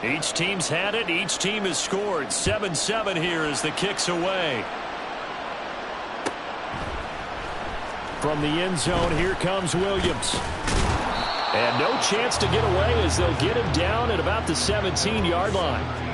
Each team's had it. Each team has scored. 7-7 here as the kick's away. From the end zone, here comes Williams. And no chance to get away as they'll get him down at about the 17-yard line.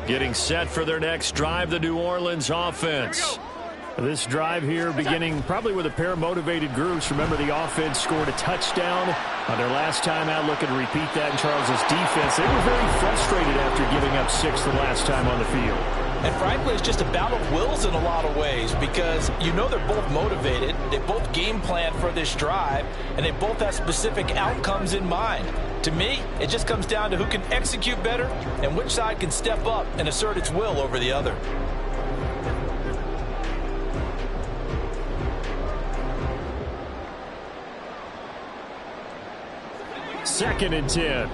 Getting set for their next drive, the New Orleans offense. This drive here beginning probably with a pair of motivated groups. Remember, the offense scored a touchdown on their last time out, looking to repeat that in Charles's defense. They were very frustrated after giving up 6 the last time on the field. And frankly, it's just a battle of wills in a lot of ways because you know they're both motivated, they both game plan for this drive, and they both have specific outcomes in mind. To me, it just comes down to who can execute better and which side can step up and assert its will over the other. Second and 10.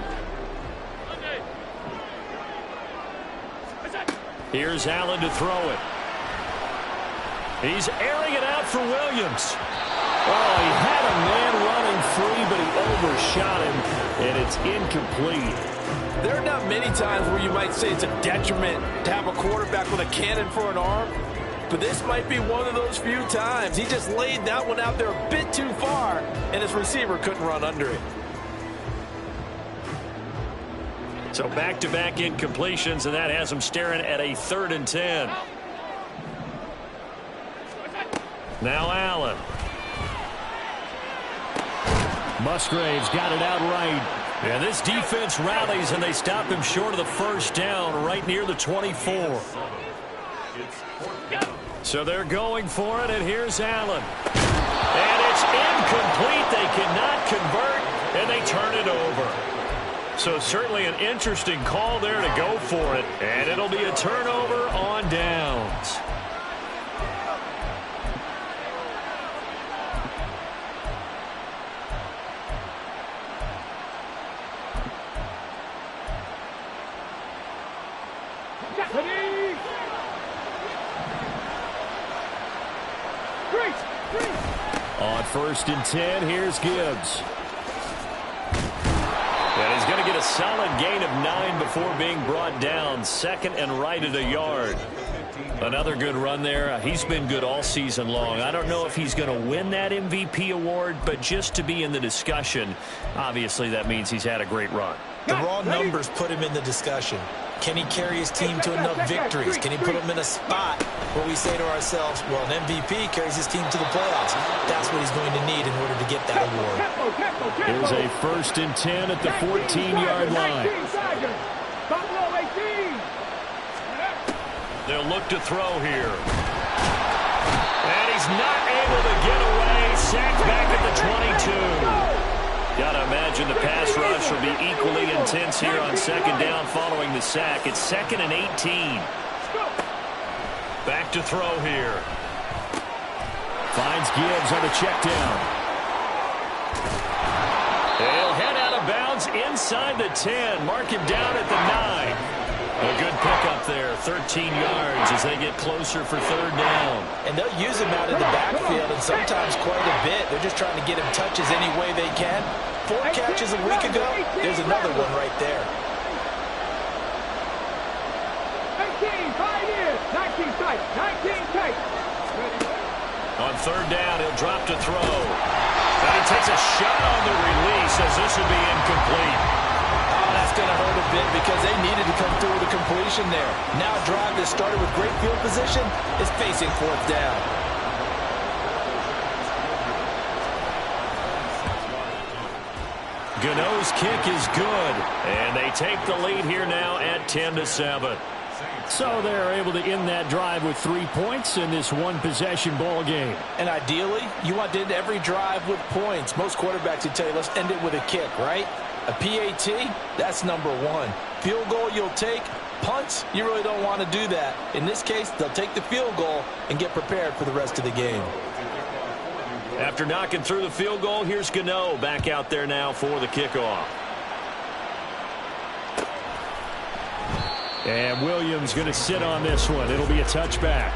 Here's Allen to throw it. He's airing it out for Williams. Oh, he had a man running free, but he overshot him, and it's incomplete. There are not many times where you might say it's a detriment to have a quarterback with a cannon for an arm, but this might be one of those few times. He just laid that one out there a bit too far, and his receiver couldn't run under it. So back-to-back incompletions, and that has him staring at a 3rd and 10. Now Allen. Musgrave's got it out right. And this defense rallies, and they stop him short of the first down right near the 24. So they're going for it, and here's Allen. And it's incomplete. They cannot convert, and they turn it over. So certainly an interesting call there to go for it. And it'll be a turnover on downs. On 1st and 10, here's Gibbs. And he's going to get a solid gain of 9 before being brought down. 2nd and right at a yard. Another good run there. He's been good all season long. I don't know if he's going to win that MVP award, but just to be in the discussion, obviously that means he's had a great run. The raw numbers put him in the discussion. Can he carry his team to enough victories? Can he put them in a spot where we say to ourselves, well, an MVP carries his team to the playoffs. That's what he's going to need in order to get that award. Here's a 1st and 10 at the 14-yard line. They'll look to throw here. And he's not able to get away. Sacked back at the 22. Got to imagine the pass rush will be equally intense here on 2nd down following the sack. It's 2nd and 18. Back to throw here. Finds Gibbs on the check down. They'll head out of bounds inside the 10. Mark him down at the 9. A good pickup there, 13 yards as they get closer for 3rd down. And they'll use him out in the backfield, and sometimes quite a bit. They're just trying to get him touches any way they can. 4 catches a week ago, there's another one right there. 19 tight. On 3rd down, he'll drop to throw. And he takes a shot on the release as this will be incomplete. Oh, that's going to hurt a bit because they needed to come through with a completion there. Now a drive that started with great field position is facing 4th down. Gano's kick is good, and they take the lead here now at 10-7. So they're able to end that drive with 3 points in this one-possession ball game. And ideally, you want to end every drive with points. Most quarterbacks would tell you, let's end it with a kick, right? A PAT, that's number 1. Field goal you'll take, punts, you really don't want to do that. In this case, they'll take the field goal and get prepared for the rest of the game. After knocking through the field goal, here's Gano back out there now for the kickoff. And Williams going to sit on this one. It'll be a touchback.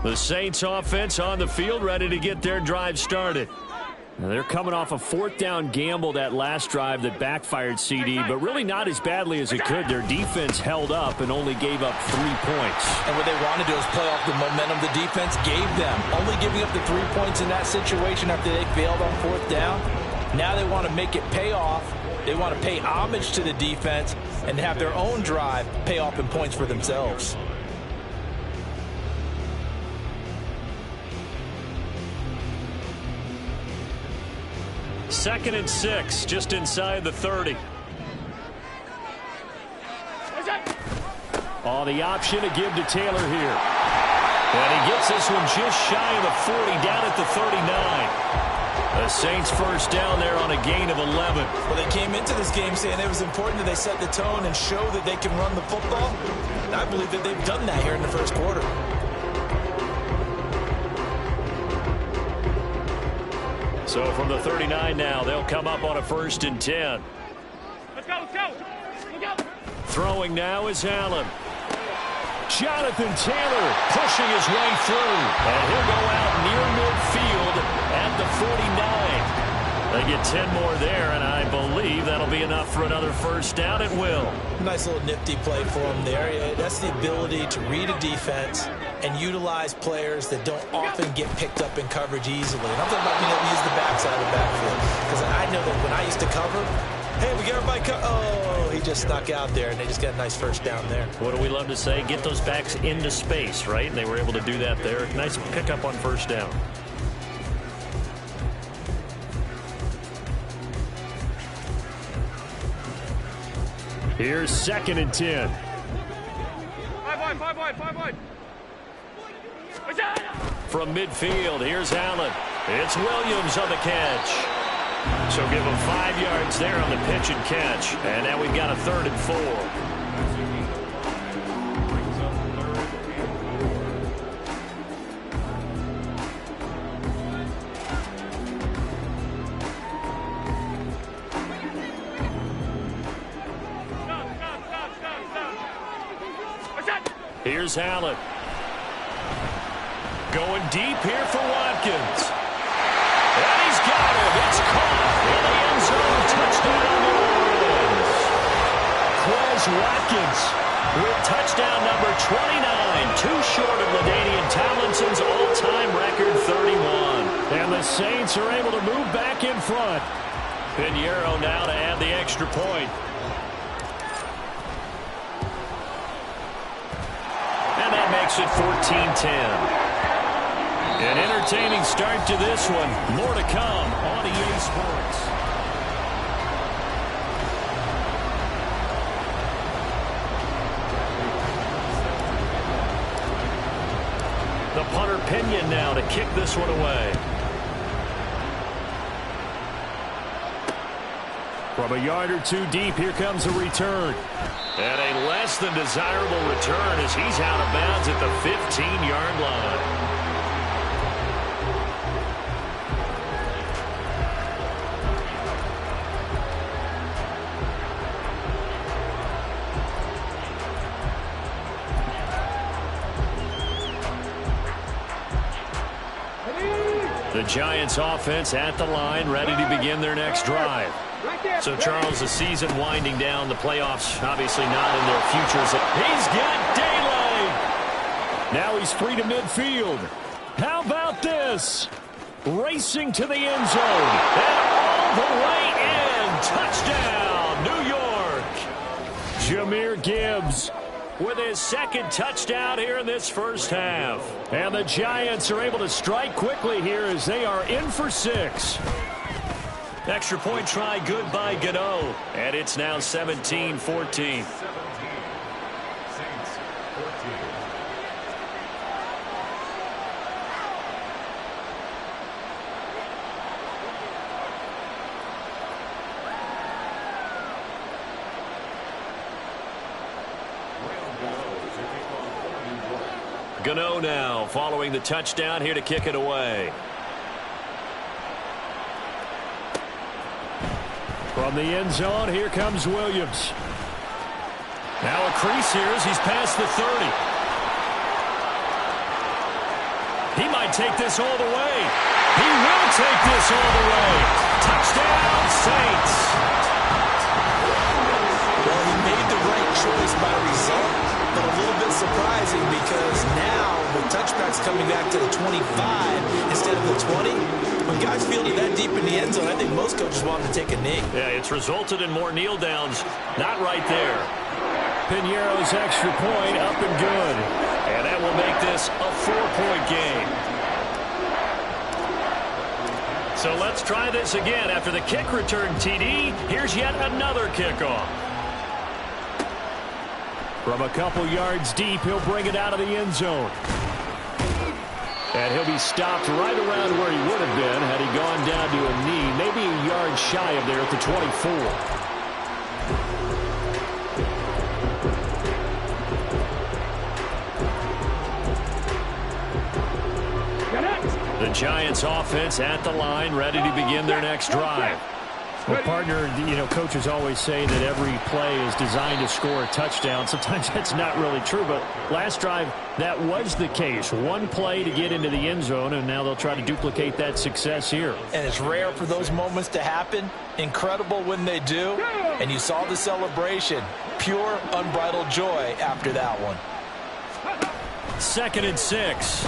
The Saints offense on the field, ready to get their drive started. Now they're coming off a fourth down gamble that last drive that backfired, CD, but really not as badly as it could. Their defense held up and only gave up 3 points. And what they want to do is play off the momentum the defense gave them. Only giving up the 3 points in that situation after they failed on fourth down. Now they want to make it pay off. They want to pay homage to the defense and have their own drive pay off in points for themselves. Second and 6, just inside the 30. Oh, the option to give to Taylor here. And he gets this one just shy of the 40, down at the 39. The Saints first down there on a gain of 11. Well, they came into this game saying it was important that they set the tone and show that they can run the football. And I believe that they've done that here in the first quarter. So from the 39 now, they'll come up on a 1st and 10. Let's go, let's go. Let's go. Throwing now is Allen. Jonathan Taylor pushing his way through. And he'll go out near midfield at the 49. They get 10 more there, and I believe that'll be enough for another first down. It will. Nice little nifty play for him there. That's the ability to read a defense and utilize players that don't often get picked up in coverage easily. And I'm talking about being able to use the backside of the backfield. Because I know that when I used to cover, hey, we get everybody oh, he just snuck out there, and they just got a nice first down there. What do we love to say? Get those backs into space, right? And they were able to do that there. Nice pickup on first down. Here's 2nd and 10. 5 wide. From midfield, here's Allen. It's Williams on the catch. So give him 5 yards there on the pitch and catch. And now we've got a 3rd and 4. Here's Allen. Going deep here for Watkins. And he's got him. It's caught in the end zone. Touchdown, New Orleans. Quez Watkins with touchdown number 29. Too short of LaDainian Tomlinson's all-time record 31. And the Saints are able to move back in front. Pinheiro now to add the extra point. And that makes it 14-10. An entertaining start to this one. More to come on EA Sports. The punter Pinion now to kick this one away. From a yard or two deep, here comes a return. And a less than desirable return as he's out of bounds at the 15-yard line. The Giants offense at the line, ready to begin their next drive. So, Charles, the season winding down, the playoffs obviously not in their futures. He's got daylight. Now he's free to midfield. How about this? Racing to the end zone. And all the way in. Touchdown, New York. Jahmyr Gibbs with his second touchdown here in this first half. And the Giants are able to strike quickly here as they are in for 6. Extra point try good by Gano. And it's now 17-14. Gano now following the touchdown here to kick it away. From the end zone, here comes Williams. Now a crease here as he's past the 30. He might take this all the way. He will take this all the way. Touchdown, Saints. Well, he made the right choice by result, but a little bit surprising because now the touchback's coming back to the 25 instead of the 20. When guys field it that deep in the end zone, I think most coaches want him to take a knee. Yeah, it's resulted in more kneel downs. Not right there. Piñeiro's extra point up and good. And that will make this a 4-point game. So let's try this again. After the kick return TD, here's yet another kickoff. From a couple yards deep, he'll bring it out of the end zone. And he'll be stopped right around where he would have been had he gone down to a knee, maybe a yard shy of there at the 24. The Giants offense at the line, ready to begin their next drive. Well, partner, coaches always say that every play is designed to score a touchdown. Sometimes that's not really true, but last drive, that was the case. One play to get into the end zone, and now they'll try to duplicate that success here. And it's rare for those moments to happen. Incredible when they do. And you saw the celebration. Pure, unbridled joy after that one. 2nd and 6.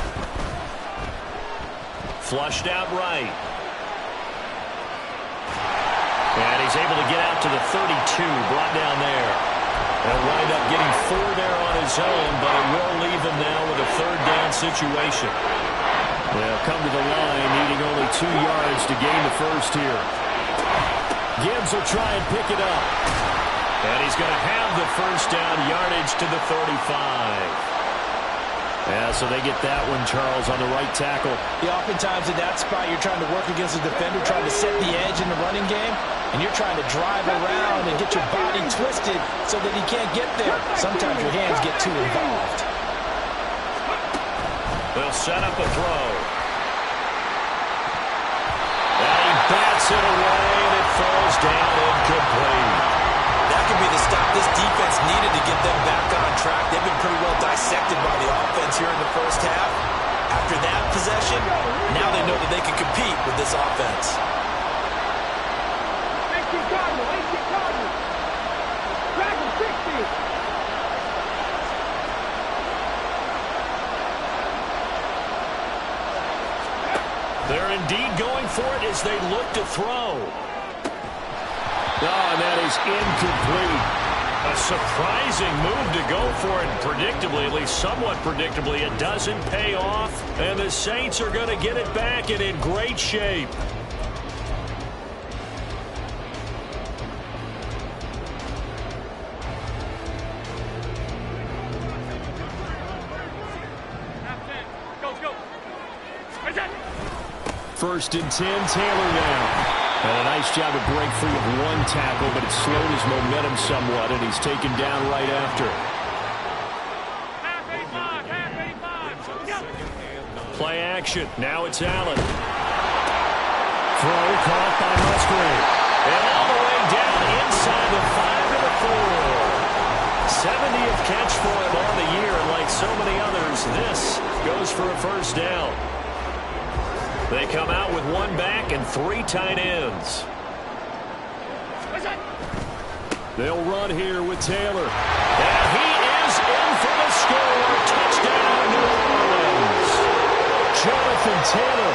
Flushed out right. And he's able to get out to the 32, brought down there. He'll wind up getting 4 there on his own, but it will leave him now with a 3rd down situation. They'll come to the line, needing only 2 yards to gain the first here. Gibbs will try and pick it up. And he's going to have the first down yardage to the 35. Yeah, so they get that one, Charles, on the right tackle. Yeah, oftentimes in that spot, you're trying to work against a defender, trying to set the edge in the running game, and you're trying to drive around and get your body twisted so that he can't get there. Sometimes your hands get too involved. They'll set up a throw. And he bats it away, and it falls down incomplete. That could be the stop this defense needed to get them back on track. They've been pretty well dissected by the offense here in the first half. After that possession, now they know that they can compete with this offense. They're indeed going for it as they look to throw. Oh, and that is incomplete. A surprising move to go for it predictably, at least somewhat predictably. It doesn't pay off, and the Saints are going to get it back and in great shape. First and 10, Taylor now. And a nice job to break free of one tackle, but it slowed his momentum somewhat, and he's taken down right after. Play action. Now it's Allen. Throw caught by Musgrave. And all the way down inside the 5 to the 4. 70th catch for him on the year, and like so many others, this goes for a first down. They come out with 1 back and 3 tight ends. They'll run here with Taylor. And he is in for the score. Touchdown, New Orleans. Jonathan Taylor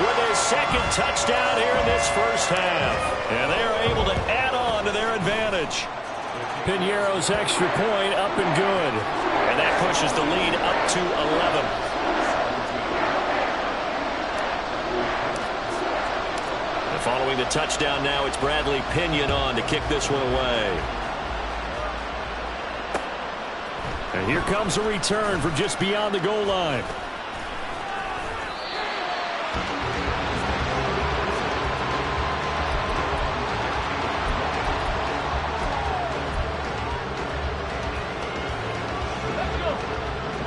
with his 2nd touchdown here in this first half. And they are able to add on to their advantage. Piñeiro's extra point up and good. And that pushes the lead up to 11. And following the touchdown now, it's Bradley Pinion on to kick this one away. And here comes a return from just beyond the goal line.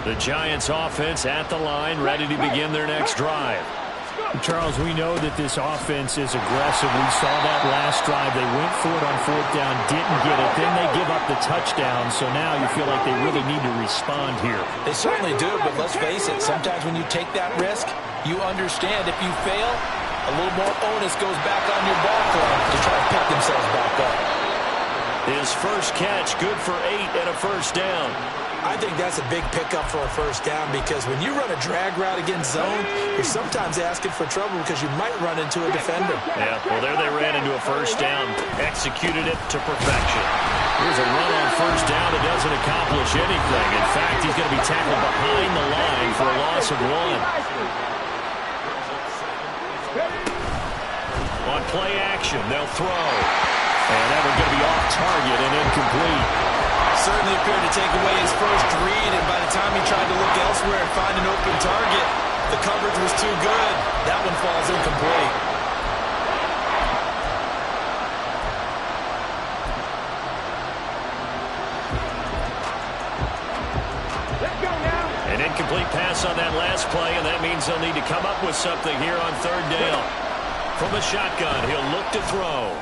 The Giants offense at the line, ready to begin their next drive. Charles, we know that this offense is aggressive. We saw that last drive. They went for it on 4th down, didn't get it. Then they give up the touchdown. So now you feel like they really need to respond here. They certainly do, but let's face it. Sometimes when you take that risk, you understand if you fail, a little more onus goes back on your ball club to try to pick themselves back up. His first catch, good for 8 and a first down. I think that's a big pickup for a first down because when you run a drag route against zone, you're sometimes asking for trouble because you might run into a defender. Yeah, well, there they ran into a first down, executed it to perfection. Here's a run on first down that doesn't accomplish anything. In fact, he's going to be tackled behind the line for a loss of 1. On play action, they'll throw. And that one's going to be off target and incomplete. Certainly appeared to take away his first read, and by the time he tried to look elsewhere and find an open target, the coverage was too good. That one falls incomplete. Let's go now. An incomplete pass on that last play, and that means they'll need to come up with something here on 3rd down. From the shotgun, he'll look to throw.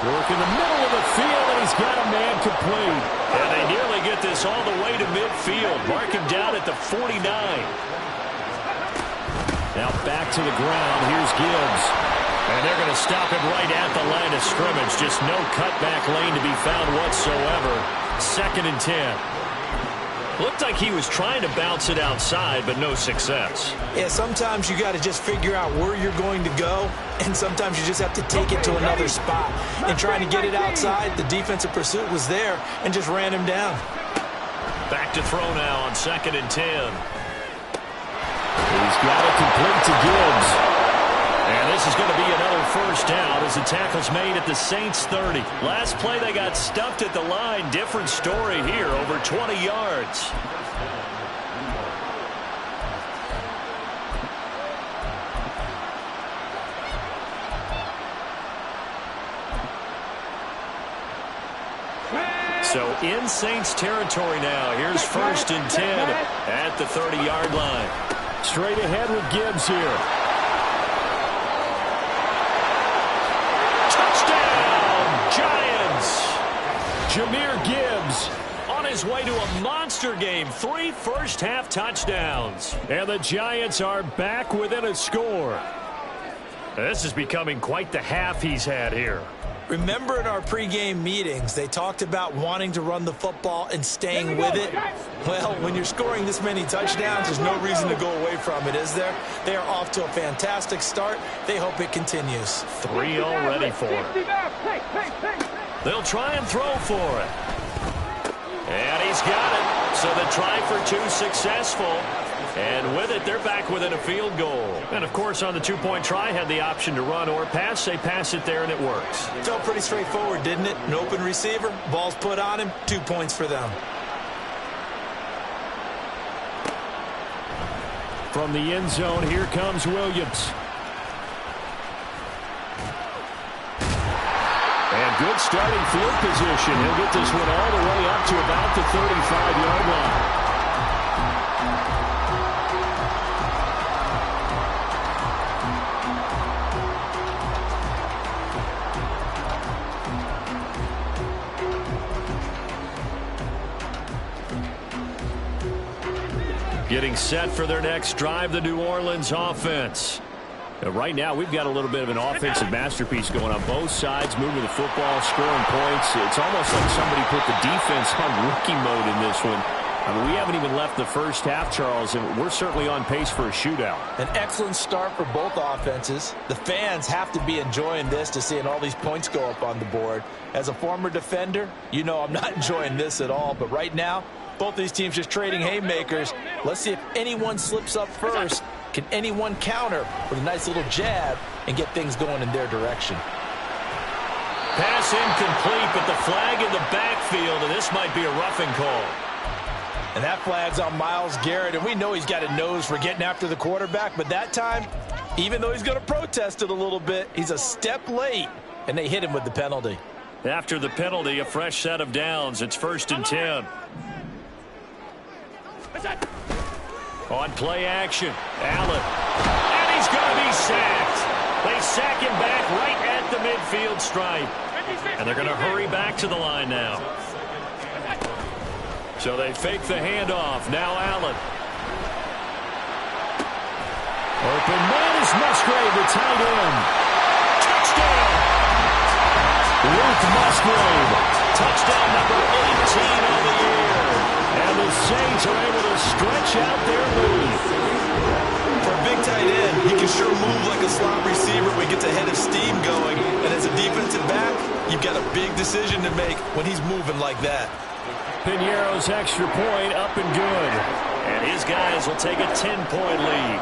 Work in the middle of the field, and he's got a man complete. And they nearly get this all the way to midfield. Mark him down at the 49. Now back to the ground. Here's Gibbs. And they're going to stop him right at the line of scrimmage. Just no cutback lane to be found whatsoever. 2nd and 10. Looked like he was trying to bounce it outside, but no success. Yeah, sometimes you got to just figure out where you're going to go, and sometimes you just have to take it to another spot. And trying to get it outside, the defensive pursuit was there and just ran him down. Back to throw now on 2nd and 10. He's got it complete to Gibbs. And this is going to be another first down as the tackle's made at the Saints 30. Last play they got stuffed at the line. Different story here, over 20 yards. So in Saints territory now. Here's 1st and 10 at the 30-yard line. Straight ahead with Gibbs here. Giants! Jahmyr Gibbs on his way to a monster game. 3 first-half touchdowns. And the Giants are back within a score. This is becoming quite the half he's had here. Remember in our pregame meetings, they talked about wanting to run the football and staying with it? Well, when you're scoring this many touchdowns, there's no reason to go away from it, is there? They are off to a fantastic start. They hope it continues. 3 already for it. They'll try and throw for it. And he's got it. So the try for 2 successful. And with it, they're back within a field goal. And, of course, on the 2-point try, had the option to run or pass. They pass it there, and it works. Felt pretty straightforward, didn't it? An open receiver, ball's put on him, 2 points for them. From the end zone, here comes Williams. And good starting field position. He'll get this one all the way up to about the 35-yard line. Getting set for their next drive, the New Orleans offense. Right now, we've got a little bit of an offensive masterpiece going on both sides, moving the football, scoring points. It's almost like somebody put the defense on rookie mode in this one. I mean, we haven't even left the first half, Charles, and we're certainly on pace for a shootout. An excellent start for both offenses. The fans have to be enjoying this to seeing all these points go up on the board. As a former defender, you know I'm not enjoying this at all. But right now, both these teams just trading haymakers. Let's see if anyone slips up first. Can anyone counter with a nice little jab and get things going in their direction? Pass incomplete, but the flag in the backfield, and this might be a roughing call. And that flag's on Myles Garrett, and we know he's got a nose for getting after the quarterback, but that time, even though he's going to protest it a little bit, he's a step late, and they hit him with the penalty. After the penalty, a fresh set of downs. It's 1st and 10. On play action, Allen. And he's going to be sacked. They sack him back right at the midfield stripe. And they're going to hurry back to the line now. So they fake the handoff. Now Allen. Open man is Musgrave, the tight end. Touchdown! Luke Musgrave. Touchdown number 18 on the year. And the Saints are able to stretch out their lead. For a big tight end, he can sure move like a slot receiver when he gets a head of steam going. And as a defensive back, you've got a big decision to make when he's moving like that. Piñeiro's extra point up and good. And his guys will take a 10-point lead.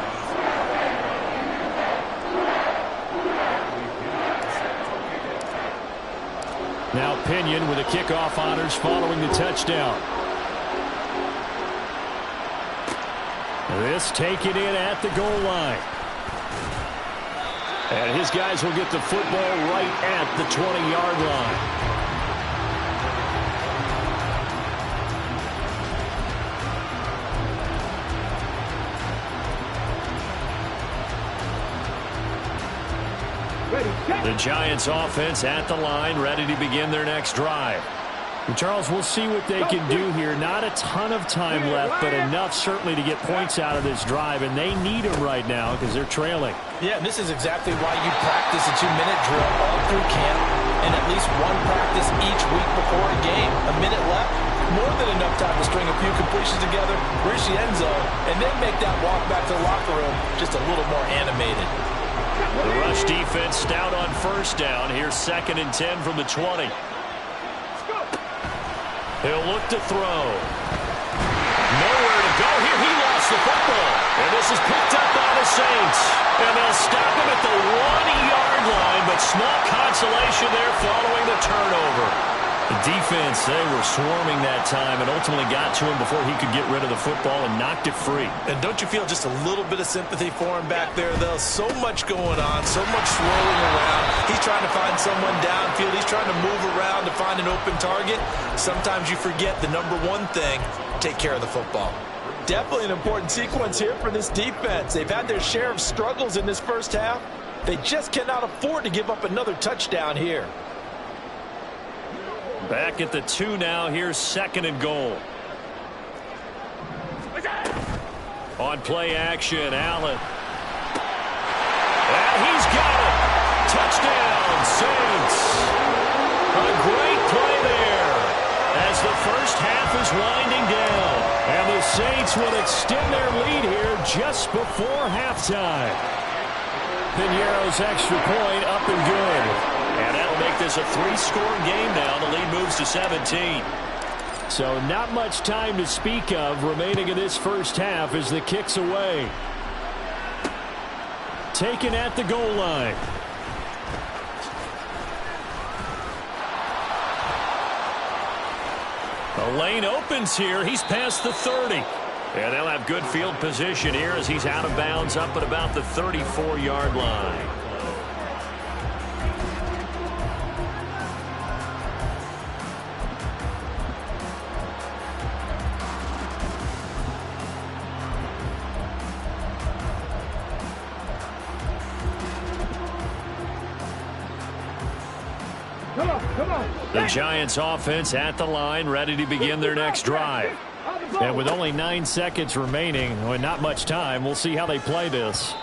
Now Pinion with the kickoff honors following the touchdown. This taken in at the goal line. And his guys will get the football right at the 20-yard line. The Giants offense at the line, ready to begin their next drive. And Charles, we'll see what they can do here. Not a ton of time left, but enough certainly to get points out of this drive, and they need them right now because they're trailing. Yeah, and this is exactly why you practice a 2-minute drill all through camp and at least one practice each week before a game. A minute left, more than enough time to string a few completions together, reach the end zone, and then make that walk back to the locker room just a little more animated. The rush defense stout on first down. Here's 2nd and 10 from the 20. He'll look to throw. Nowhere to go here. He lost the football. And this is picked up by the Saints. And they'll stop him at the 1-yard line, but small consolation there following the turnover. The defense, they were swarming that time and ultimately got to him before he could get rid of the football and knocked it free. And don't you feel just a little bit of sympathy for him back there, though? So much going on, so much swirling around. He's trying to find someone downfield. He's trying to move around to find an open target. Sometimes you forget the number one thing, take care of the football. Definitely an important sequence here for this defense. They've had their share of struggles in this first half. They just cannot afford to give up another touchdown here. Back at the 2 now. Here's 2nd and goal. On play action, Allen. And he's got it. Touchdown, Saints. A great play there as the first half is winding down. And the Saints will extend their lead here just before halftime. Piñeiro's extra point up and good. And that'll make this a 3-score game now. The lead moves to 17. So not much time to speak of remaining in this first half as the kick's away. Taken at the goal line. The lane opens here. He's past the 30. And they'll have good field position here as he's out of bounds up at about the 34-yard line. The Giants offense at the line, ready to begin their next drive. And with only 9 seconds remaining, with not much time, we'll see how they play this.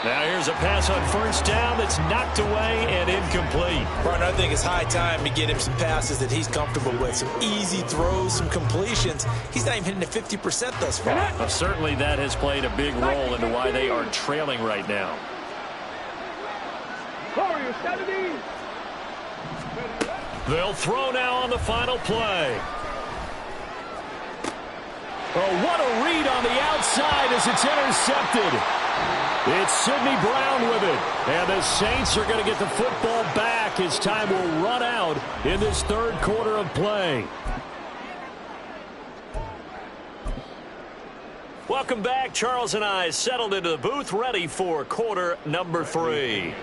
Now here's a pass on first down that's knocked away and incomplete. Partner, I think it's high time to get him some passes that he's comfortable with. Some easy throws, some completions. He's not even hitting the 50% thus far. Well, certainly that has played a big role into why they are trailing right now. They'll throw now on the final play. Oh, what a read on the outside as it's intercepted. It's Sidney Brown with it. And the Saints are going to get the football back as time will run out in this third quarter of play. Welcome back. Charles and I settled into the booth, ready for quarter number 3.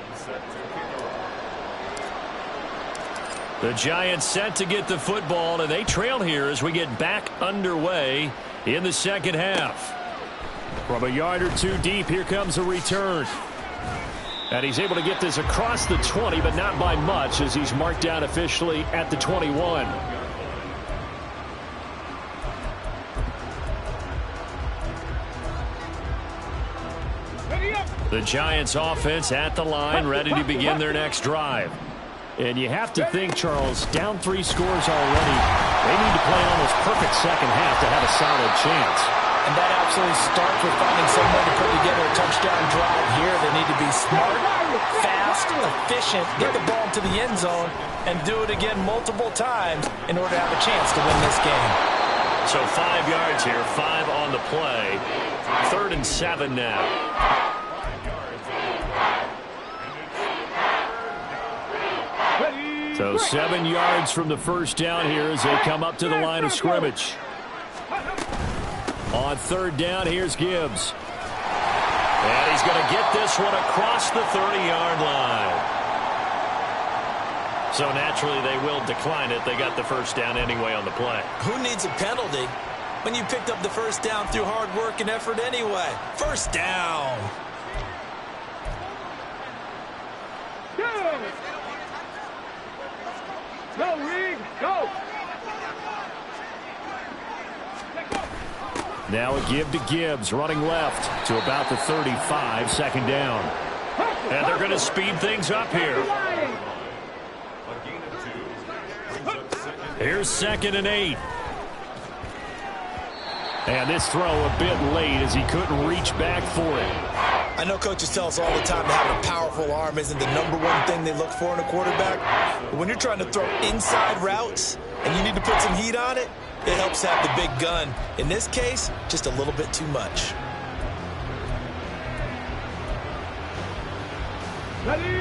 The Giants set to get the football, and they trail here as we get back underway in the second half. From a yard or two deep, here comes a return. And he's able to get this across the 20, but not by much as he's marked down officially at the 21. The Giants offense at the line, ready to begin their next drive. And you have to think, Charles, down 3 scores already. They need to play an almost perfect second half to have a solid chance. And that absolutely starts with finding some way to put together a touchdown drive here. They need to be smart, fast, efficient, get the ball to the end zone, and do it again multiple times in order to have a chance to win this game. So 5 yards here, 5 on the play. 3rd and 7 now. So 7 yards from the first down here as they come up to the line of scrimmage. On 3rd down, here's Gibbs. And he's going to get this one across the 30-yard line. So naturally, they will decline it. They got the first down anyway on the play. Who needs a penalty when you picked up the first down through hard work and effort anyway? First down. Go, Reed, go! Now a give to Gibbs, running left to about the 35, second down. And they're going to speed things up here. Here's 2nd and 8. And this throw a bit late as he couldn't reach back for it. I know coaches tell us all the time that having a powerful arm isn't the #1 thing they look for in a quarterback. But when you're trying to throw inside routes and you need to put some heat on it, it helps have the big gun. In this case, just a little bit too much.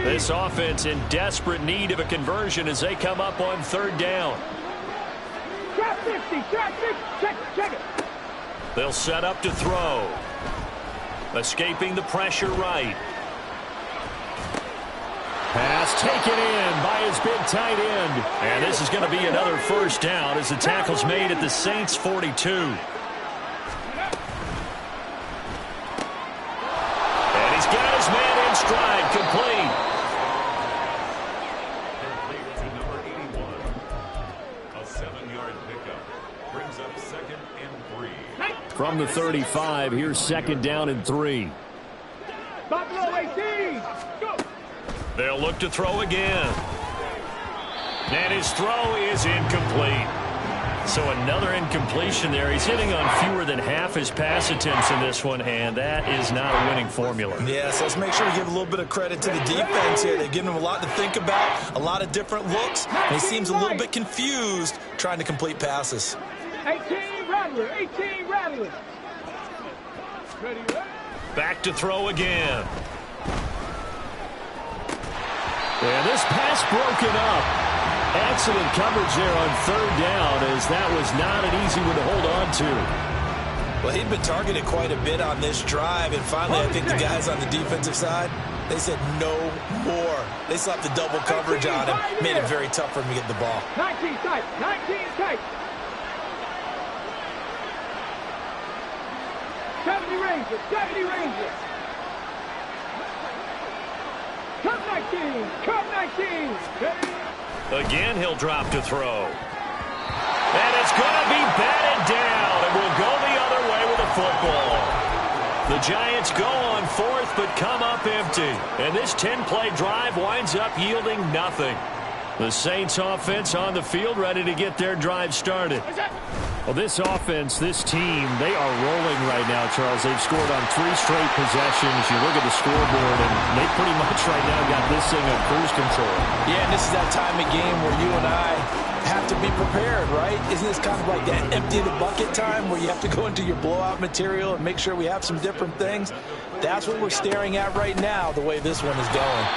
This offense in desperate need of a conversion as they come up on 3rd down. Trap 50, check it. They'll set up to throw. Escaping the pressure right. Pass taken in by his big tight end. And this is going to be another first down as the tackle's made at the Saints' 42. And he's got his man in stride, complete. Number 81, a 7-yard pickup, brings up 2nd and 3. From the 35, here's 2nd down and 3. Buffalo 18, go! They'll look to throw again. And his throw is incomplete. So another incompletion there. He's hitting on fewer than half his pass attempts in this one, and that is not a winning formula. Yeah, so let's make sure we give a little bit of credit to the defense here. They've given him a lot to think about, a lot of different looks, and he seems a little bit confused trying to complete passes. 18 Rattler. Back to throw again. And this pass broken up. Excellent coverage there on 3rd down as that was not an easy one to hold on to. Well, he'd been targeted quite a bit on this drive, and finally I think the guys on the defensive side, they said no more. They slapped the double coverage on him, made it very tough for him to get the ball. 19 tight. 70 Rangers. Come 19. Again, he'll drop to throw. And it's going to be batted down, and we'll go the other way with the football. The Giants go on fourth, but come up empty. And this 10-play drive winds up yielding nothing. The Saints offense on the field, ready to get their drive started. Well, this offense, this team, they are rolling right now, Charles. They've scored on 3 straight possessions. You look at the scoreboard, and they pretty much right now got this thing on cruise control. Yeah, and this is that time of game where you and I have to be prepared, right? Isn't this kind of like that empty the bucket time where you have to go into your blowout material and make sure we have some different things? That's what we're staring at right now, the way this one is going.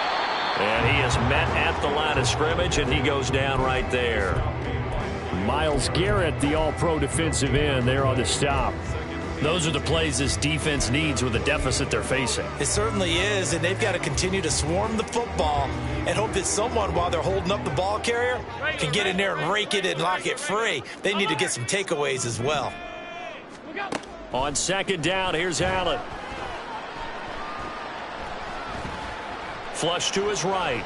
And he is met at the line of scrimmage, and he goes down right there. Myles Garrett, the all-pro defensive end, there on the stop. Those are the plays this defense needs with the deficit they're facing. It certainly is, and they've got to continue to swarm the football and hope that someone, while they're holding up the ball carrier, can get in there and rake it and lock it free. They need to get some takeaways as well. On second down, here's Allen. Flush to his right.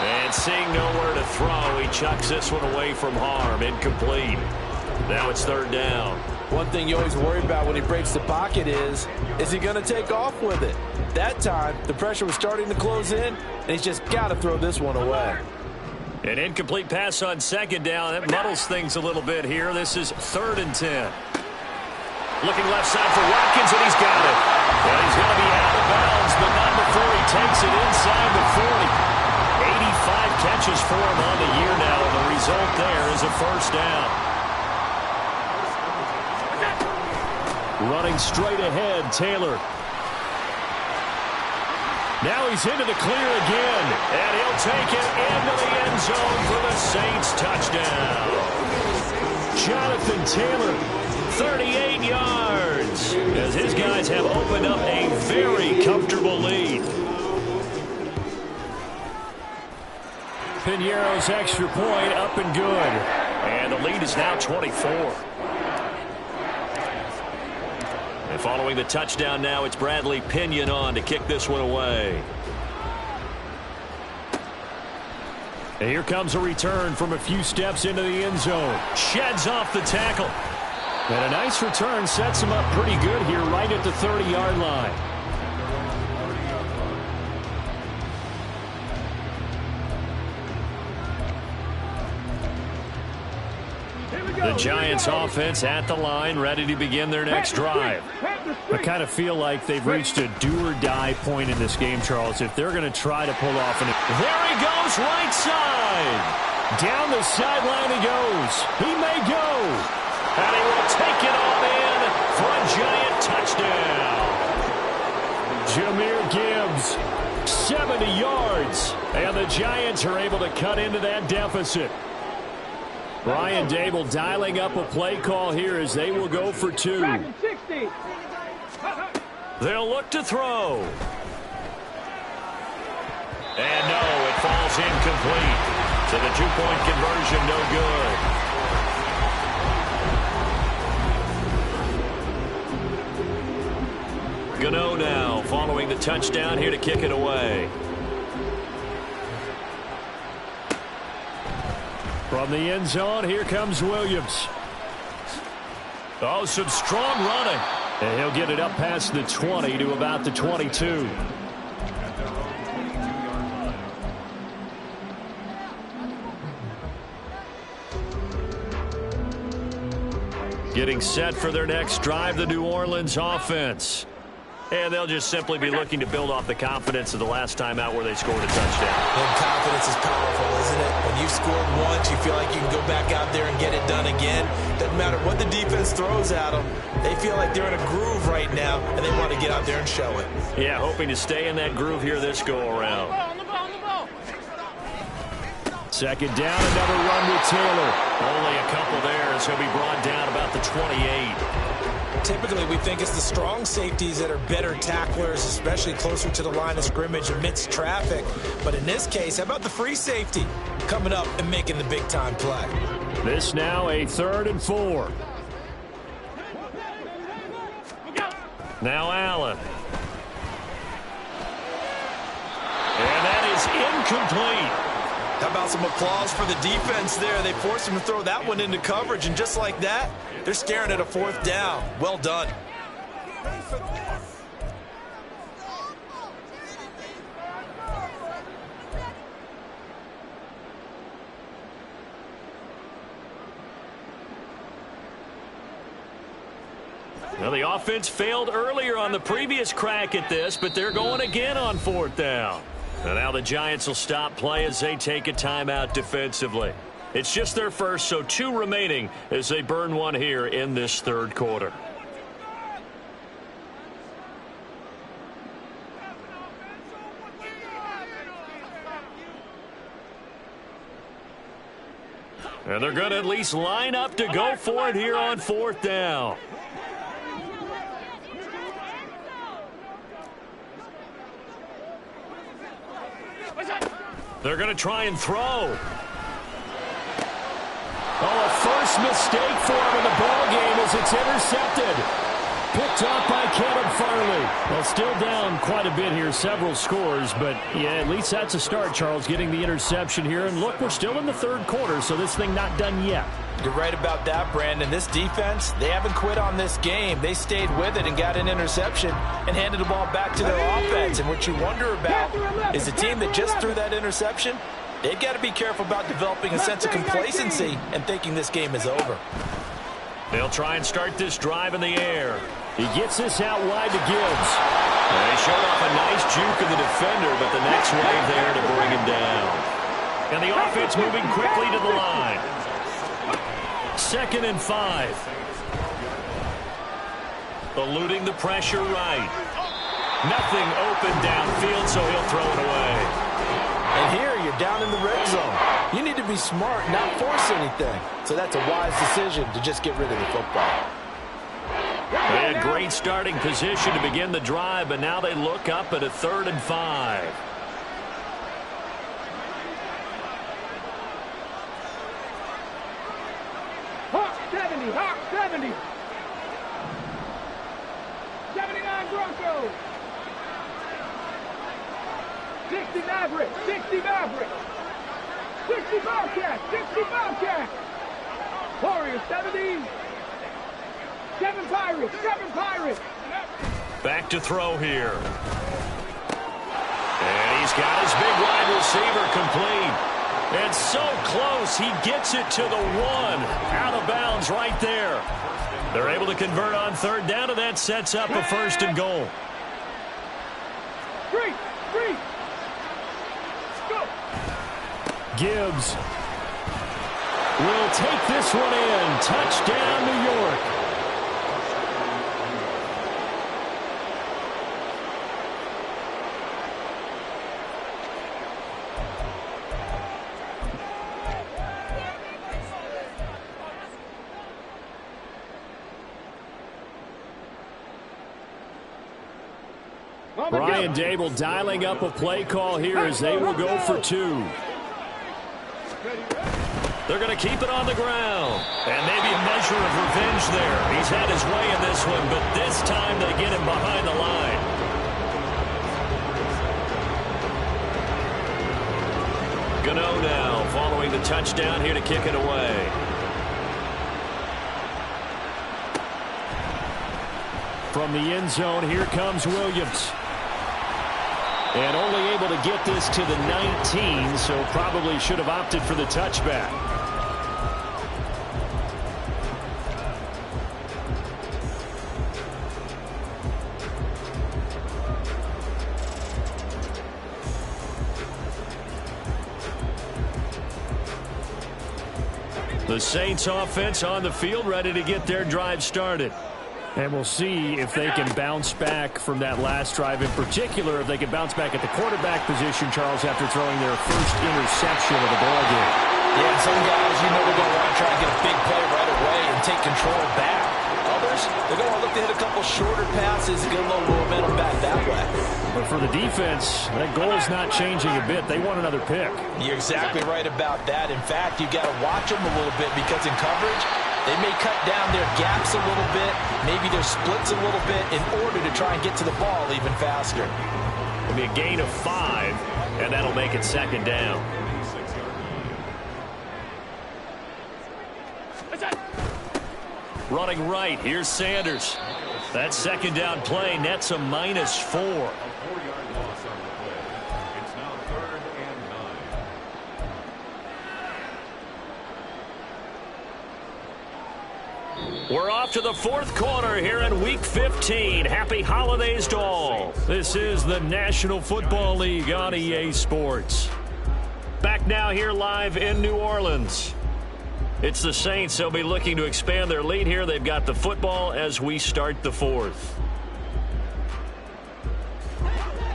And seeing nowhere to throw, he chucks this one away from harm. Incomplete. Now it's third down. One thing you always worry about when he breaks the pocket is he going to take off with it? That time, the pressure was starting to close in, and he's just got to throw this one away. An incomplete pass on second down. That muddles things a little bit here. This is 3rd and 10. Looking left side for Watkins, and he's got it. And he's going to be out of bounds, but not before he takes it inside the 40. 85 catches for him on the year now, and the result there is a first down. Running straight ahead, Taylor. Now he's into the clear again, and he'll take it into the end zone for the Saints touchdown. Jonathan Taylor, 38 yards, as his guys have opened up a very comfortable lead. Piñeiro's extra point up and good. And the lead is now 24. And following the touchdown now, it's Bradley Pinion on to kick this one away. And here comes a return from a few steps into the end zone. Sheds off the tackle. And a nice return sets him up pretty good here right at the 30-yard line. The Giants offense at the line, ready to begin their next drive. I kind of feel like they've reached a do-or-die point in this game, Charles, if they're going to try to pull off. There he goes, right side. Down the sideline he goes. He may go. And he will take it on in for a Giant touchdown. Jahmyr Gibbs, 70 yards. And the Giants are able to cut into that deficit. Brian Dable dialing up a play call here as they will go for 2. They'll look to throw. And no, it falls incomplete. So the 2-point conversion no good. Gano now following the touchdown here to kick it away. From the end zone, here comes Williams. Oh, some strong running. And he'll get it up past the 20 to about the 22. Getting set for their next drive, the New Orleans offense. And they'll just simply be looking to build off the confidence of the last time out where they scored a touchdown. And confidence is powerful, isn't it? When you've scored once, you feel like you can go back out there and get it done again. Doesn't matter what the defense throws at them. They feel like they're in a groove right now, and they want to get out there and show it. Yeah, hoping to stay in that groove here this go-around. Second down, another run with Taylor. Only a couple there, as he'll be brought down about the 28. Typically, we think it's the strong safeties that are better tacklers, especially closer to the line of scrimmage amidst traffic. But in this case, how about the free safety coming up and making the big-time play? This now a 3rd and 4. Now Allen. And that is incomplete. How about some applause for the defense there? They forced him to throw that one into coverage, and just like that, they're staring at a 4th down. Well done. Well, the offense failed earlier on the previous crack at this, but they're going again on 4th down. And now the Giants will stop play as they take a timeout defensively. It's just their first, so 2 remaining as they burn one here in this 3rd quarter. And they're going to at least line up to go for it here on 4th down. They're going to try and throw. Oh, a first mistake for him in the ball game as it's intercepted. Picked up by Caleb Farley. Well, still down quite a bit here, several scores, but yeah, at least that's a start, Charles, getting the interception here. And look, we're still in the 3rd quarter, so this thing not done yet. You're right about that, Brandon. This defense, they haven't quit on this game. They stayed with it and got an interception and handed the ball back to their offense. And what you wonder about is the team that just threw that interception, they've got to be careful about developing a sense of complacency and thinking this game is over. They'll try and start this drive in the air. He gets this out wide to Gibbs. And he showed off a nice juke of the defender, but the next wave there to bring him down. And the offense moving quickly to the line. 2nd and 5. Eluding the pressure right. Nothing open downfield, so he'll throw it away. And here you're down in the red zone. You need to be smart, not force anything. So that's a wise decision to just get rid of the football. They had great starting position to begin the drive, but now they look up at a 3rd and 5. Hawk 70, Hawk 70. 79 Broncos. 60 Maverick, 60 Maverick. 60 Bobcats, 60 Bobcats. Warriors 70. 7 Pirates, 7 Pirates. Back to throw here. And he's got his big wide receiver complete. And so close, he gets it to the 1. Out of bounds right there. They're able to convert on 3rd down, and that sets up a 1st and goal. 3. Go. Gibbs will take this one in. Touchdown, New York. Brian Dable dialing up a play call here as they will go for 2. They're going to keep it on the ground. And maybe a measure of revenge there. He's had his way in this one, but this time they get him behind the line. Gano now following the touchdown here to kick it away. From the end zone, here comes Williams. And only able to get this to the 19, so probably should have opted for the touchback. The Saints offense on the field, ready to get their drive started. And we'll see if they can bounce back from that last drive. In particular, if they can bounce back at the quarterback position, Charles, after throwing their first interception of the ballgame. Yeah, some guys, you know, they're going to want to try and get a big play right away and take control back. Others, they're going to look to hit a couple shorter passes and get a little momentum back that way. But for the defense, that goal is not changing a bit. They want another pick. You're exactly right about that. In fact, you've got to watch them a little bit because in coverage, they may cut down their gaps a little bit, maybe their splits a little bit in order to try and get to the ball even faster. It'll be a gain of 5, and that'll make it 2nd down. Running right, here's Sanders. That second down play nets a -4. A 4-yard loss on the play. It's now 3rd and 9. We're off to the fourth quarter here in Week 15. Happy holidays to all. This is the National Football League on EA Sports. Back now here live in New Orleans. It's the Saints. They'll be looking to expand their lead here. They've got the football as we start the fourth.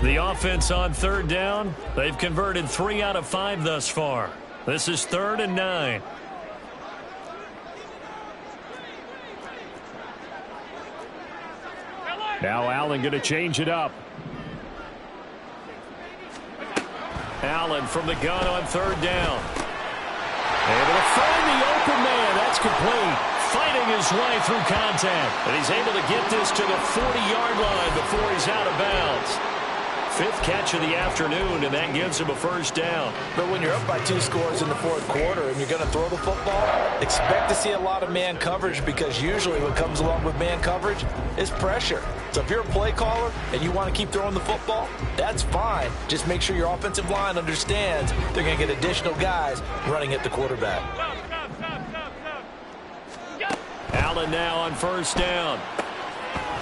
The offense on third down. They've converted 3 out of 5 thus far. This is 3rd and 9. Now Allen going to change it up. Allen from the gun on third down. Able to find the open man. That's complete. Fighting his way through contact. And he's able to get this to the 40-yard line before he's out of bounds. 5th catch of the afternoon, and that gives him a first down. But when you're up by 2 scores in the fourth quarter and you're going to throw the football, expect to see a lot of man coverage, because usually what comes along with man coverage is pressure. So if you're a play caller and you want to keep throwing the football, that's fine. Just make sure your offensive line understands they're going to get additional guys running at the quarterback. Allen now on first down.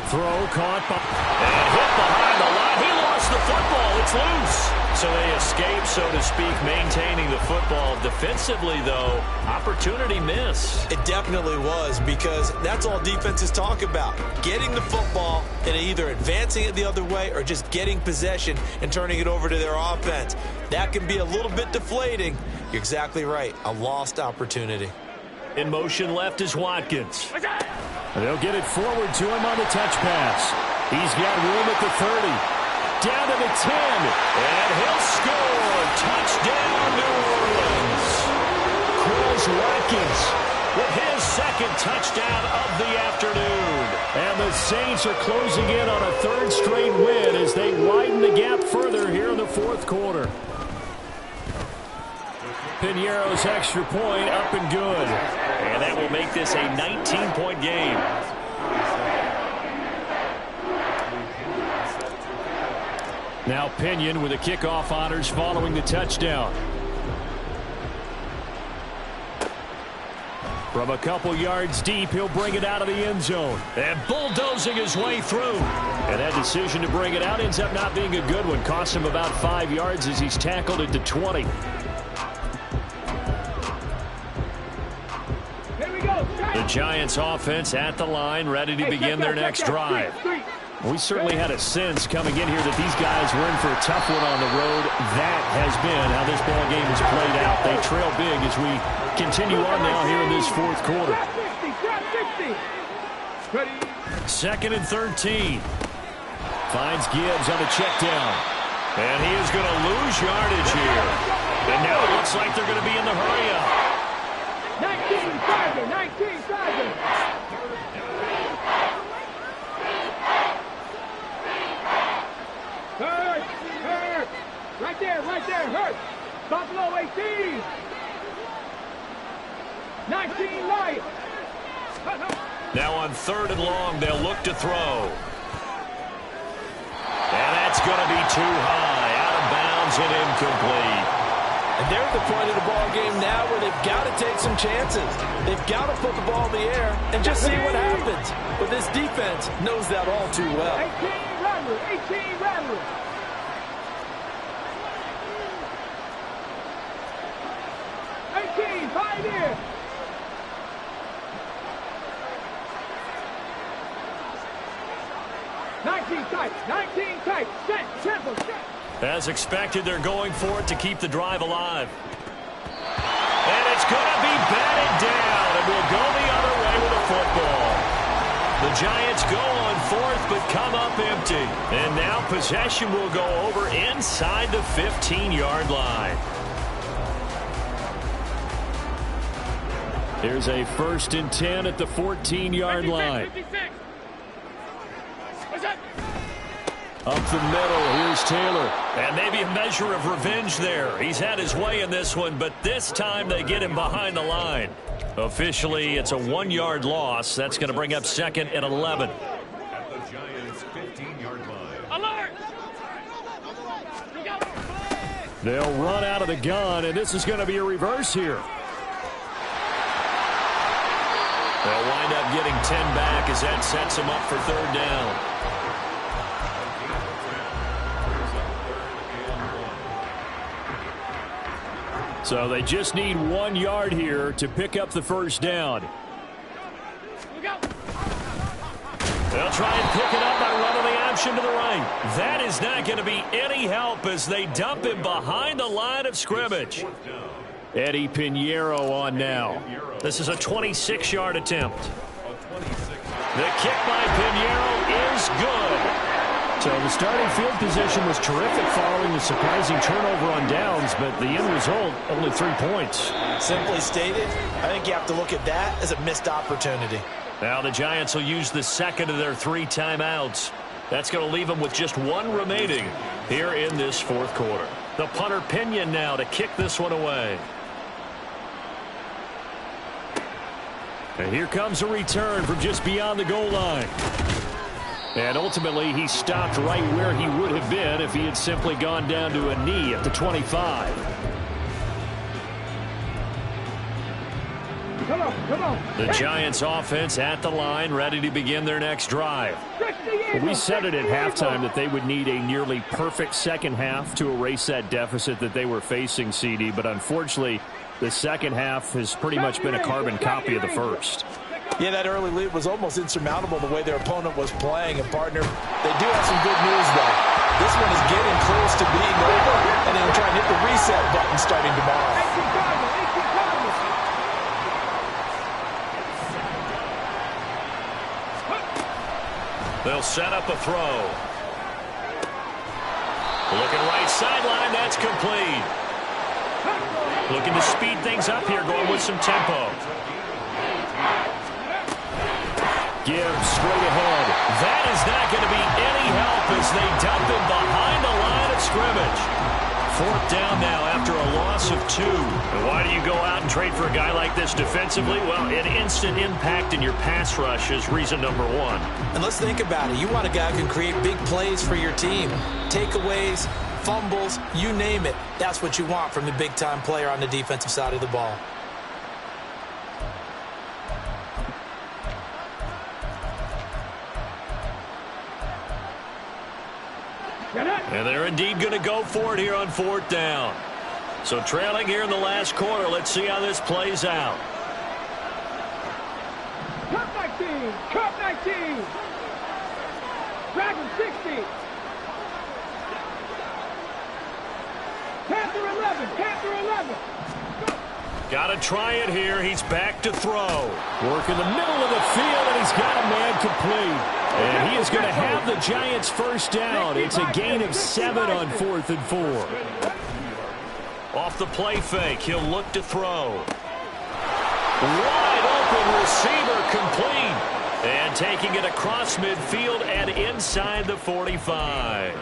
Throw caught and hit behind the line. He lost the football. It's loose. So they escape, so to speak, maintaining the football. Defensively, though, opportunity miss. It definitely was, because that's all defenses talk about. Getting the football and either advancing it the other way or just getting possession and turning it over to their offense. That can be a little bit deflating. You're exactly right. A lost opportunity. In motion left is Watkins. They'll get it forward to him on the touch pass. He's got room at the 30. Down to the 10. And he'll score. Touchdown, New Orleans. Chris Watkins with his second touchdown of the afternoon. And the Saints are closing in on a 3rd straight win as they widen the gap further here in the fourth quarter. Piñeiro's extra point up and good. And that will make this a 19-point game. Now Pinion with the kickoff honors following the touchdown. From a couple yards deep, he'll bring it out of the end zone. And bulldozing his way through. And that decision to bring it out ends up not being a good one. Cost him about 5 yards as he's tackled it to 20. The Giants offense at the line, ready to begin their next drive. We certainly had a sense coming in here that these guys were in for a tough one on the road. That has been how this ball game has played out. They trail big as we continue on now here in this fourth quarter. 2nd and 13. Finds Gibbs on the check down. And he is going to lose yardage here. And now it looks like they're going to be in the hurry-up. 19 Tiger, 19 Tiger. Hurt. Right there, hurt. Buffalo 18. 19 Light. Now on 3rd and long, they'll look to throw. And that's going to be too high. Out of bounds and incomplete. And they're at the point of the ball game now where they've got to take some chances. They've got to put the ball in the air and just see what happens. But this defense knows that all too well. 18 Rattler, 18 Rattler. Pioneer. Nineteen tight. Set. Temple. Set. As expected, they're going for it to keep the drive alive. And it's going to be batted down, and we'll go the other way with the football. The Giants go on 4th, but come up empty. And now possession will go over inside the 15-yard line. Here's a 1st and 10 at the 14-yard line. 56. What's that? Up the middle, here's Taylor. And maybe a measure of revenge there. He's had his way in this one, but this time they get him behind the line. Officially, it's a 1-yard loss. That's going to bring up 2nd and 11. They'll run out of the gun, and this is going to be a reverse here. They'll wind up getting 10 back as that sets them up for third down. So they just need 1 yard here to pick up the first down. They'll try and pick it up by running the option to the right. That is not going to be any help as they dump him behind the line of scrimmage. Eddie Pinheiro on now. This is a 26-yard attempt. The kick by Pinheiro is good. So the starting field position was terrific following the surprising turnover on downs, but the end result, only 3 points. Simply stated, I think you have to look at that as a missed opportunity. Now the Giants will use the second of their 3 timeouts. That's going to leave them with just 1 remaining here in this fourth quarter. The punter Pinion now to kick this one away. And here comes a return from just beyond the goal line. And ultimately, he stopped right where he would have been if he had simply gone down to a knee at the 25. Come on. The Giants offense at the line, ready to begin their next drive. We said it at halftime that they would need a nearly perfect second half to erase that deficit that they were facing, CD, but unfortunately, the second half has pretty much been a carbon copy of the first. Yeah, that early lead was almost insurmountable the way their opponent was playing. And, partner, they do have some good news, though. This one is getting close to being over, and they'll try and hit the reset button starting tomorrow. They'll set up a throw. Looking right sideline, that's complete. Looking to speed things up here, going with some tempo. Gibbs straight ahead. That is not going to be any help as they dump him behind the line of scrimmage. Fourth down now after a loss of 2. And why do you go out and trade for a guy like this defensively? Well, an instant impact in your pass rush is reason number 1. And let's think about it. You want a guy who can create big plays for your team. Takeaways, fumbles, you name it. That's what you want from the big-time player on the defensive side of the ball. And they're indeed going to go for it here on fourth down. So trailing here in the last quarter, let's see how this plays out. Cup 19. Dragon 60. Panther 11. Got to try it here. He's back to throw. Work in the middle of the field, and he's got a man complete. And he is going to have the Giants first down. It's a gain of 7 on 4th and 4. Off the play fake, he'll look to throw. Wide open receiver complete. And taking it across midfield and inside the 45.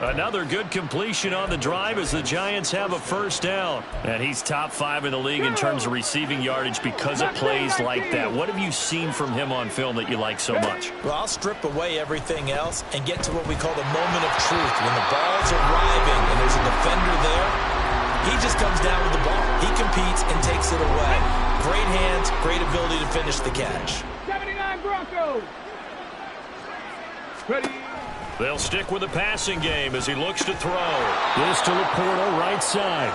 Another good completion on the drive as the Giants have a first down. And he's top 5 in the league in terms of receiving yardage because of plays like that. What have you seen from him on film that you like so much? Well, I'll strip away everything else and get to what we call the moment of truth. When the ball's arriving and there's a defender there, he just comes down with the ball. He competes and takes it away. Great hands, great ability to finish the catch. 79 Broncos. Ready. They'll stick with the passing game as he looks to throw. This to Laporta, right side.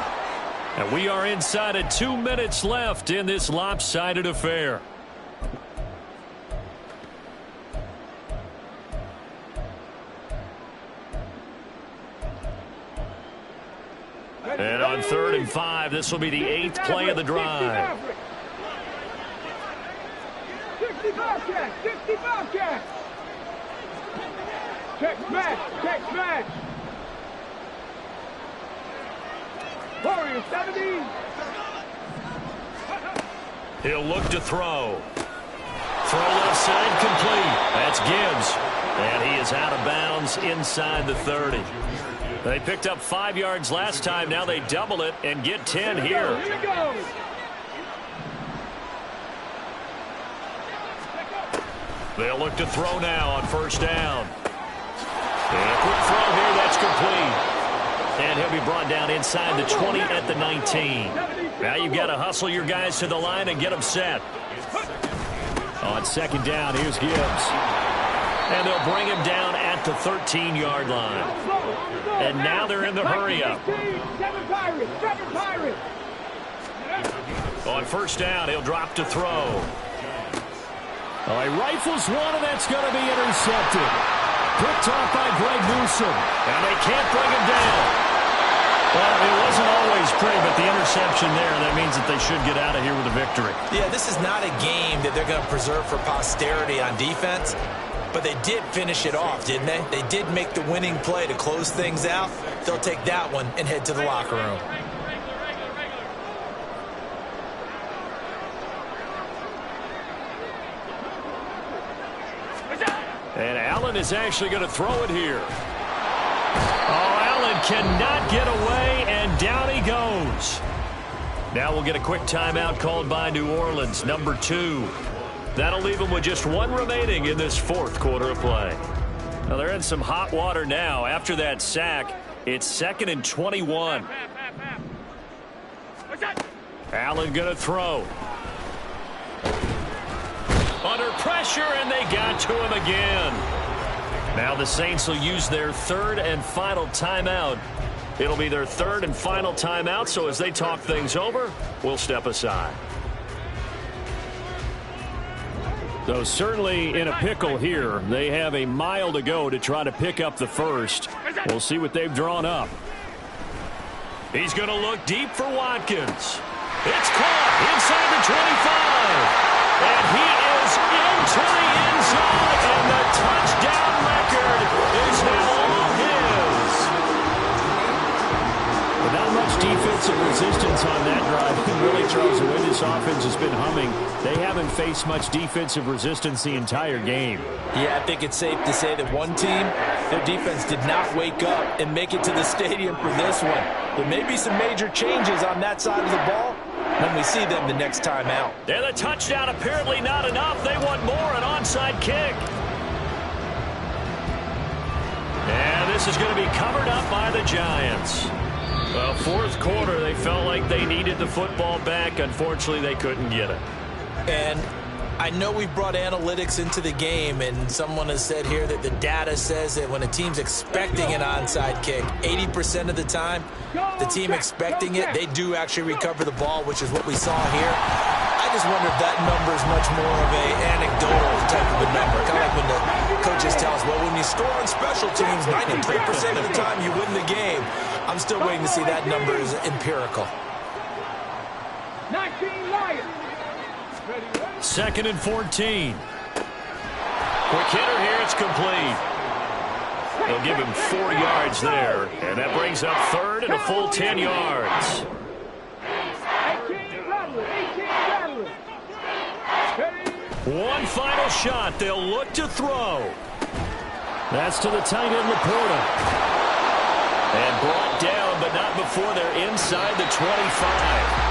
And we are inside of 2 minutes left in this lopsided affair. And on 3rd and 5, this will be the 8th play of the drive. 60 Bobcats. Check smash. Warriors 70. He'll look to throw. Throw left side complete. That's Gibbs. And he is out of bounds inside the 30. They picked up 5 yards last time. Now they double it and get 10 here. Here we go. They'll look to throw now on first down. And a quick throw here, that's complete. And he'll be brought on down inside the 20 at the 19. Now you've got to hustle your guys to the line and get them set. On second down, here's Gibbs. And they'll bring him down at the 13-yard line. And now they're in the hurry-up. On first down, he'll drop to throw. Oh, he rifles one, and that's going to be intercepted. Picked off by Greg Newsom. And they can't bring him down. Well, it wasn't always pretty, but the interception there, that means that they should get out of here with a victory. Yeah, this is not a game that they're going to preserve for posterity on defense, but they did finish it off, didn't they? They did make the winning play to close things out. They'll take that one and head to the locker room. And Allen is actually going to throw it here. Oh, Allen cannot get away, and down he goes. Now we'll get a quick timeout called by New Orleans, number 2. That'll leave them with just one remaining in this fourth quarter of play. Now they're in some hot water now. After that sack, it's 2nd and 21. Allen going to throw. Under pressure, and they got to him again. Now the Saints will use their third and final timeout. It'll be their third and final timeout, so as they talk things over, we'll step aside. So certainly in a pickle here. They have a mile to go to try to pick up the first. We'll see what they've drawn up. He's going to look deep for Watkins. It's caught inside the 25. And he is into the end zone, and the touchdown record is now all his. But not much defensive resistance on that drive. And really, Charles, the way this offense has been humming, they haven't faced much defensive resistance the entire game. Yeah, I think it's safe to say that one team, their defense did not wake up and make it to the stadium for this one. There may be some major changes on that side of the ball when we see them the next time out. And the touchdown apparently not enough. They want more, an onside kick. And this is going to be covered up by the Giants. Well, fourth quarter, they felt like they needed the football back. Unfortunately, they couldn't get it. And I know we've brought analytics into the game, and someone has said here that the data says that when a team's expecting an onside kick, 80% of the time, the team expecting it, they do actually recover the ball, which is what we saw here. I just wonder if that number is much more of a anecdotal type of a number. Kind of like when the coaches tell us, well, when you score on special teams, 93% of the time you win the game. I'm still waiting to see that number is empirical. 19 Lions. 2nd and 14. Quick hitter here, it's complete. They'll give him 4 yards there, and that brings up third and a full 10 yards. 18 Rattler. One final shot. They'll look to throw. That's to the tight end, Laporta. And brought down, but not before they're inside the 25.